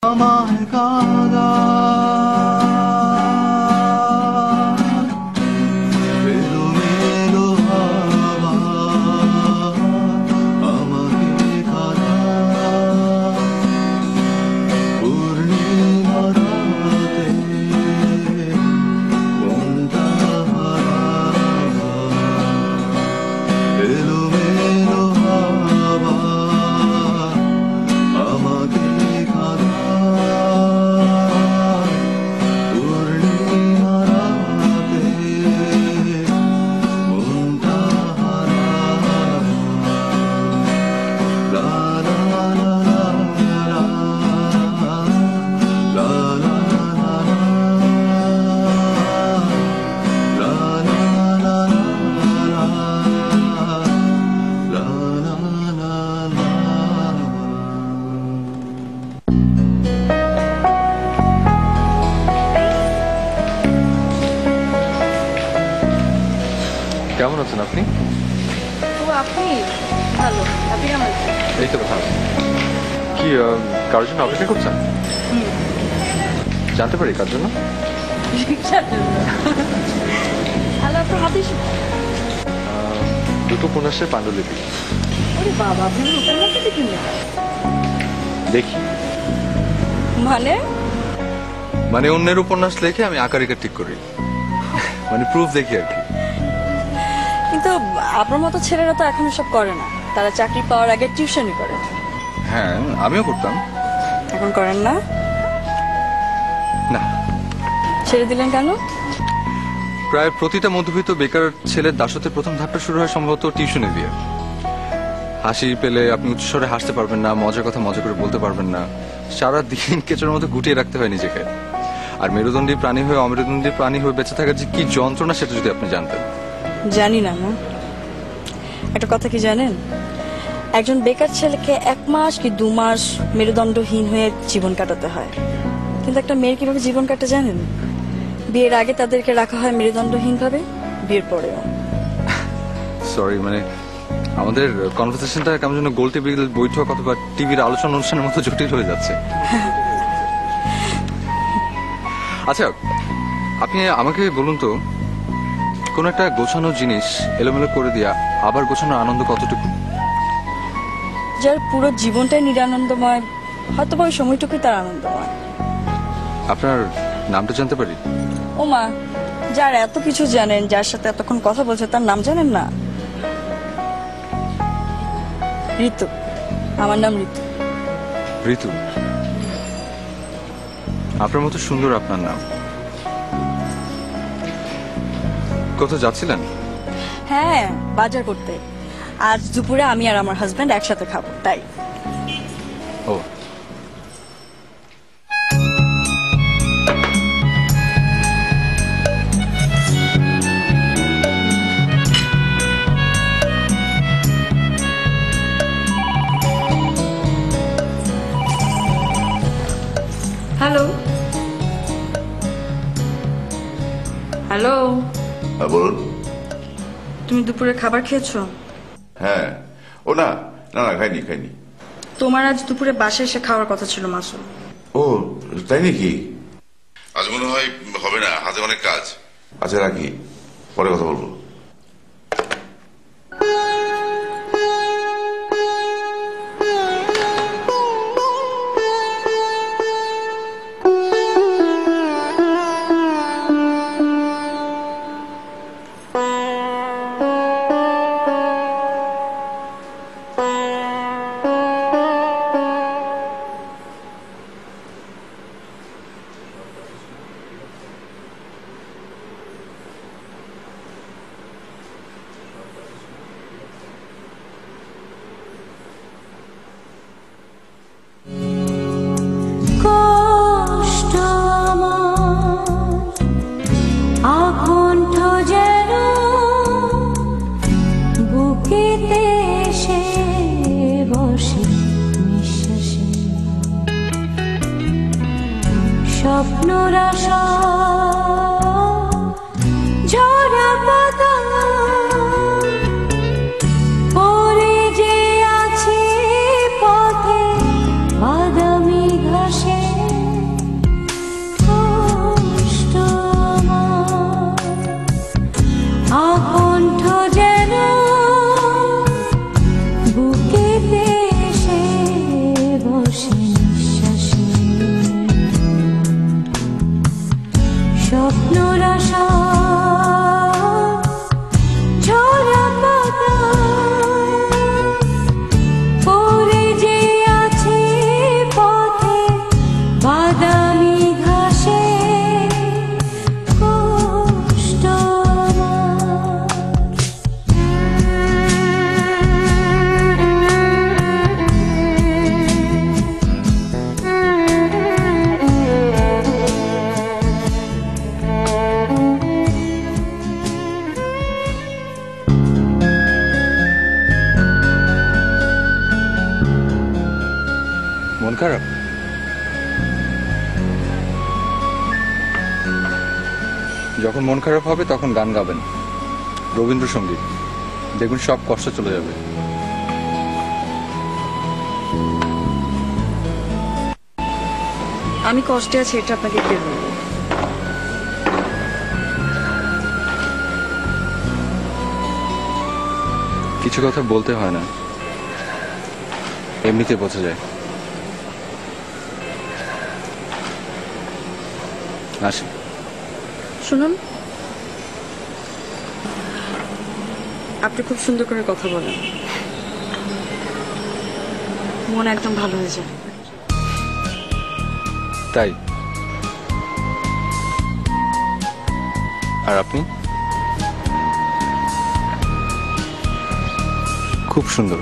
আমায় কাঁদা এলোমেলো হাওয়া আমাকে কাঁদা পূর্ণিমা রাতে মনটা হারা এলোমেলো হাওয়া আমাকে কাঁদা পূর্ণিমা রাতে মনটা হারা লা লা লা লা লা লা কেমন আছেন আপনি? আপনি ভালো, আপনি কেমন আছেন? এই তো ভালো। কি কার জন্য অপেক্ষা করছেন? জানতে পারি কার জন্য? হ্যালো, আপনার হাতে দুটো উপন্যাসের পাণ্ডুলিপি। ওরে বাবা, আপনি উপন্যাস দেখেন না? দেখি মানে অন্যের উপন্যাস লেখে আমি আকারিকা ঠিক করি, মানে প্রুফ দেখি আর কি। কিন্তু আপনার মতো ছেলেরা তো এখন সব করে না, তারা চাকরি পাওয়ার আগে টিউশনই করে। হ্যাঁ, আমিও করতাম। এখন করেন না? না। ছেড়ে দিলেন কেন? প্রায় প্রতিটা মধ্যবিত্ত বেকার ছেলের দাসত্বের প্রথম ধাপটা শুরু হয় সম্ভবত টিউশনে দিয়ে। হাসি পেলে আপনি উচ্চস্বরে হাসতে পারবেন না, মজার কথা মজা করে বলতে পারবেন না, সারা দিন কেঁচোর মতো গুটিয়ে রাখতে হয় নিজেকে। আর মেরুদণ্ডী প্রাণী হয়ে অমেরুদণ্ডী প্রাণী হয়ে বেঁচে থাকার যে কি যন্ত্রণা, সেটা যদি আপনি জানতেন। জানি না। একটা কথা কি জানেন, একজন বেকার ছেলেকে 1 মাস কি 2 মাস মেরুদণ্ডহীন হয়ে জীবন কাটাতে হয়, কিন্তু একটা মেয়ের কিভাবে জীবন কাটে জানেন? বিয়ের আগে তাদেরকে রাখা হয় মেরুদণ্ডহীন ভাবে, বিয়ের পরেও। সরি, মানে আমাদের কনভারসেশনটা কেমন যেন গোল টেবিল বৈঠক অথবা টিভির আলোচনা অনুষ্ঠানের মতো জটিল হয়ে যাচ্ছে। আচ্ছা, আপনি আমাকে বলুন তো, কোন একটা গোছানো জিনিস এলোমেলো করে দিয়া আবার গোছানোর আনন্দ কতটুকু? যার পুরো জীবনটাই নিরানন্দময়, হয়তো ওই সময়টুকুই তার আনন্দময়। আপনার নামটা জানতে পারি? ওমা, যার এত কিছু জানেন, যার সাথে এতক্ষণ কথা বলছে, তার নাম জানেন না? ঋতু। আমার নাম ঋতু। ঋতু? আপনার মতো সুন্দর আপনার নাম। কোথাও যাচ্ছিলেন? হ্যাঁ, বাজার করতে। আজ দুপুরে আমি আর আমার হাজবেন্ড একসাথে খাবো, তাই। ও, হ্যালো হ্যালো, হ্যাঁ বলুন। তুমি দুপুরে খাবার খেয়েছো? হ্যাঁ, ও না না না, খাইনি খাইনি। তোমার আজ দুপুরে বাসায় এসে খাওয়ার কথা ছিল মাসুম। ও তাই নাকি? আজ মনে হয় হবে না, হাতে অনেক কাজ। আচ্ছা রাখি, পরে কথা বলবো। স্বপ্নরাশা ঝরা পাতা পড়ে যে আছে পথে বাদামি ঘাসে খারাপ? যখন মন খারাপ হবে তখন গান গাবেন, রবীন্দ্রসঙ্গীত, দেখবেন সব কষ্ট চলে যাবে। আমি কষ্টে আছি এটা আপনাকে কে বলবো? কিছু কথা বলতে হয় না, এমনিতে বোঝা যায়। আসি। শুনুন, আপনি খুব সুন্দর করে কথা বলেন, মন একদম ভালো হয়ে যায়। তাই? আর আপনি খুব সুন্দর।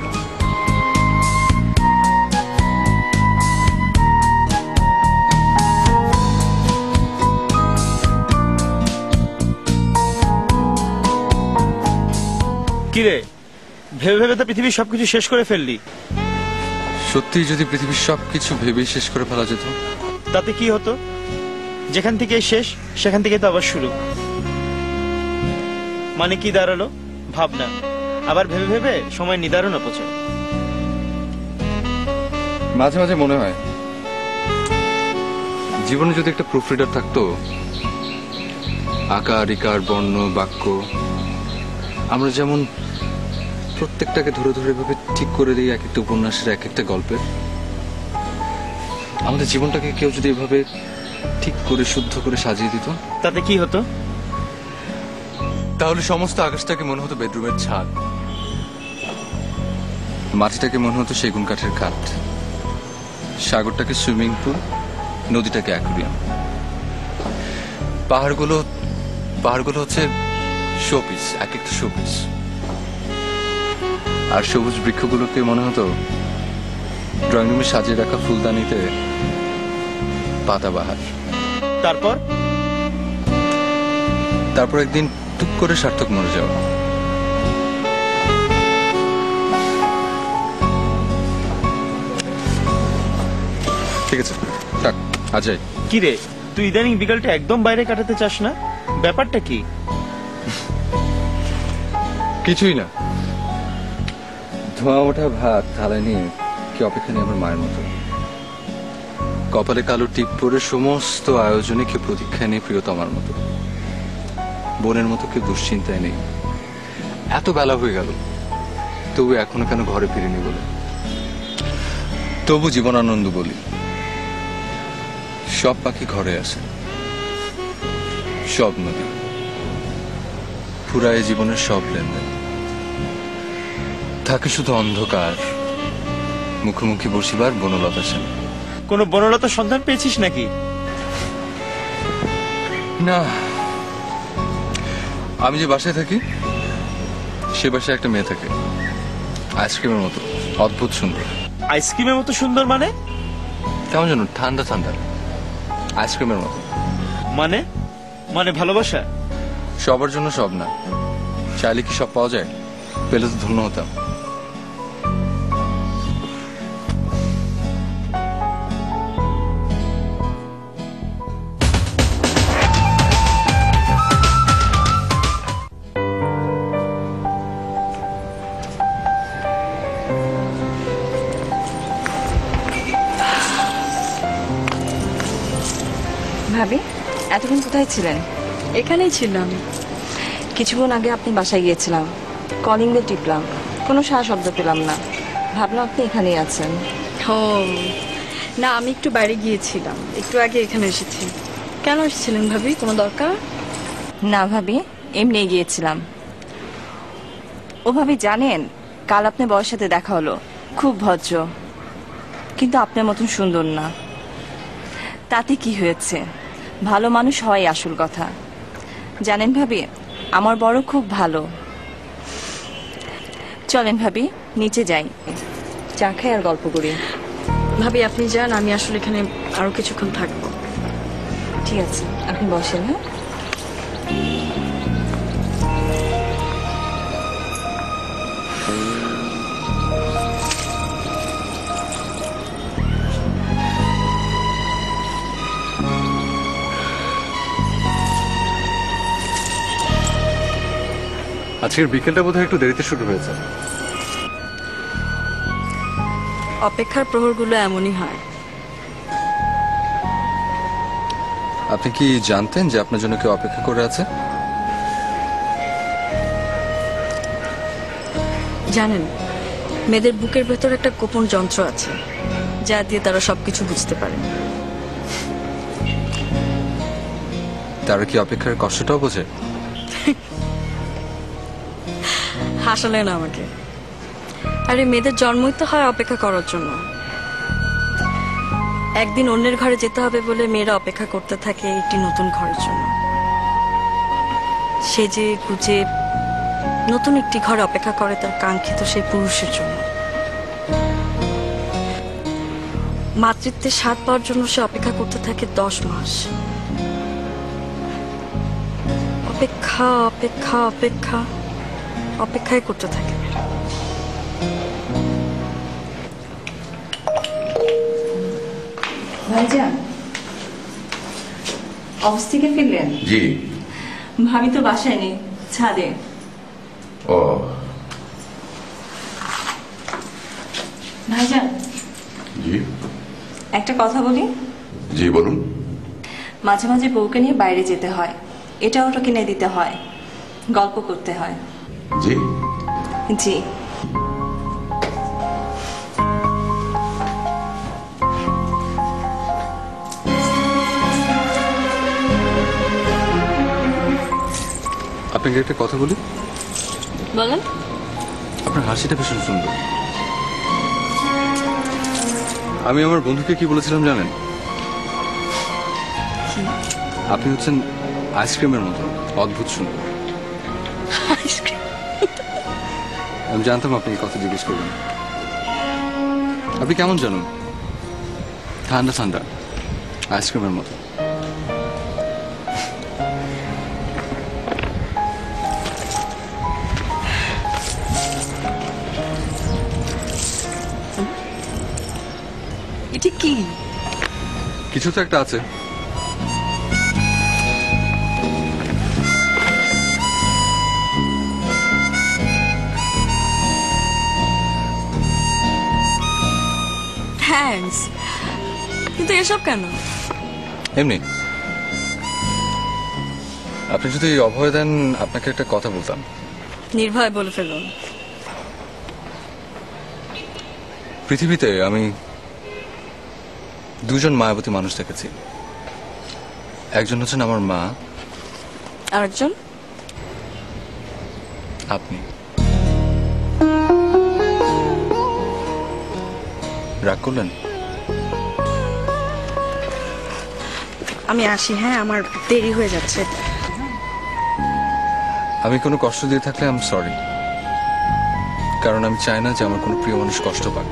কিরে, ভেবে ভেবে তো পৃথিবীর সবকিছু শেষ করে ফেললি। সত্যি যদি পৃথিবীর সবকিছু ভেবেই শেষ করে ফেলা যেত, তাতে কি হতো? যেখান থেকে শেষ সেখান থেকে তো আবার শুরু। মানে কি দাঁড়ালো? ভাবনা। আবার ভেবে ভেবে সময় নিদারুণ অপচয়। মাঝে মাঝে মনে হয় জীবনে যদি একটা প্রুফ রিডার থাকতো, আকার ইকার বর্ণ বাক্য আমরা যেমন প্রত্যেকটাকে ধরে ধরে ভাবে ঠিক করে দিই এক একটা উপন্যাসের এক একটা গল্পের, আমাদের জীবনটাকে কেউ যদি এভাবে ঠিক করে শুদ্ধ করে সাজিয়ে দিত, তাতে কি হতো? তাহলে সমস্ত আকাশটাকে মনে হতো বেডরুমের ছাদ, মাটিটাকে মনে হতো সেগুন কাঠের খাট, সাগরটাকে সুইমিং পুল, নদীটাকে অ্যাকুরিয়াম, পাহাড়গুলো হচ্ছে শোপিস, এক একটা শোপিস, আর সবুজ বৃক্ষগুলোকে মনে হতো ড্রয়িং রুমে সাজিয়ে রাখা ফুলদানিতে পাতাবাহার। তারপর একদিন টুক করে সার্থক মরে যাওয়া। ঠিক আছে, থাক, আজই। কিরে, তুই ইদানিং বিকালটা একদম বাইরে কাটাতে চাস না, ব্যাপারটা কি? কিছুই না, ধোঁয়া ওঠা ভাত থালায় নিয়ে কি অপেক্ষা নেই আমার মায়ের মতো, কপালে কালো টিপ পরে সমস্ত আয়োজনে কেউ প্রতীক্ষা নেই প্রিয়তমার মতো, বোনের মতো কেউ দুশ্চিন্তায় নেই। এত বেলা হয়ে গেল তবু এখনো কেন ঘরে ফিরিনি বলে, তবু জীবনানন্দ বলি। সব পাখি ঘরে আসে, সব নদী ফুরায় জীবনের সব লেনদেন, থাকে শুধু অন্ধকার, মুখোমুখি বসিবার বনলতা সেন। কোনো বনলতার সন্ধান পেয়েছিস নাকি? না, আমি যে বাসায় থাকি সে বাসায় একটা মেয়ে থাকে, আইসক্রিমের মতো অদ্ভুত সুন্দর। আইসক্রিমের মতো সুন্দর মানে? কেমন জানো, ঠান্ডা ঠান্ডা, আইসক্রিমের মতো। মানে মানে ভালোবাসা? সবার জন্য সব না, চাইলে কি সব পাওয়া যায়? পেলে তো ধন্য হতাম। ভাবি, এতক্ষণ কোথায় ছিলেন? এখানেই ছিলাম। কিছুক্ষণ আগে আপনি বাসায় গিয়েছিলাম, কলিং বেল টিপলাম, কোনো সাড়া শব্দ পেলাম না, ভাবলাম আপনি এখানেই আছেন। ও না, আমি একটু বাইরে গিয়েছিলাম, একটু আগে এখানে এসেছি। কেন এসেছিলেন ভাবি, কোনো দরকার? না ভাবি, এমনি গিয়েছিলাম। ও ভাবি জানেন, কাল আপনার বউয়ের সাথে দেখা হলো, খুব ভদ্র, কিন্তু আপনার মতন সুন্দর না। তাতে কি হয়েছে, ভালো মানুষ হয় আসল কথা। জানেন ভাবি, আমার বড় খুব ভালো। চলেন ভাবি, নিচে যাই, চা খাই আর গল্প করি। ভাবি আপনি যান, আমি আসলে এখানে আরো কিছুক্ষণ থাকবো। ঠিক আছে, আপনি বসেন। হ্যাঁ, আজকের বিকেলটা বোধহয় একটু দেরিতে শুরু হয়েছে। অপেক্ষার প্রহরগুলো এমনই হয়। আপনি কি জানতেন যে আপনার জন্য কেউ অপেক্ষা করে আছে? জানেন, মেয়েদের বুকের ভেতর একটা গোপন যন্ত্র আছে যা দিয়ে তারা সবকিছু বুঝতে পারে। তারা কি অপেক্ষার কষ্টটাও বোঝে? হাসালেন আমাকে। আরে মেয়েদের জন্মই তো হয় অপেক্ষা করার জন্য। একদিন অন্যের ঘরে যেতে হবে বলে মেয়েরা অপেক্ষা করতে থাকে একটি নতুন ঘরের জন্য। সেজে গুজে নতুন একটি ঘরে অপেক্ষা করে তার কাঙ্ক্ষিত সেই পুরুষের জন্য। মাতৃত্বের স্বাদ পাওয়ার জন্য সে অপেক্ষা করতে থাকে 10 মাস। অপেক্ষা অপেক্ষা অপেক্ষা অপেক্ষাই করতে থাকে। ভাইজান, অফিস থেকে ফিরলেন? জি। ভাবি তো বাসায় নেই, ছাদে। ও ভাইজান, জি। একটা কথা বলি। জি বলুন। মাঝে মাঝে বউকে নিয়ে বাইরে যেতে হয়, এটা ওটা কিনে দিতে হয়, গল্প করতে হয়। জি। জি। আপনাকে একটা কথা বলি। বলেন। আপনার হাসিটা ভীষণ সুন্দর। আমি আমার বন্ধুকে কি বলেছিলাম জানেন? আপনি হচ্ছেন আইসক্রিমের মতো অদ্ভুত সুন্দর। আইসক্রিম? আমি জানতাম আপনি এই কথা জিজ্ঞেস করবেন। আপনি কেমন জানুন? ঠান্ডা ঠান্ডা আইসক্রিমের মতো। এটা কি? কিছু তো একটা আছে। থ্যাঙ্কস, কিন্তু এসব কেন? এমনি। আপনি যদি অভয় দেন আপনাকে একটা কথা বলতাম। নির্ভয় বলে ফেলুন। পৃথিবীতে আমি দুজন মায়াবতী মানুষ দেখেছি। একজন হচ্ছেন আমার মা, আরেকজন আপনি। রাগ করলেন? আমি আসি, হ্যাঁ, আমার দেরি হয়ে যাচ্ছে। আমি কোনো কষ্ট দিয়ে থাকলে আই এম সরি, কারণ আমি চাই না যে আমার কোনো প্রিয় মানুষ কষ্ট পাক।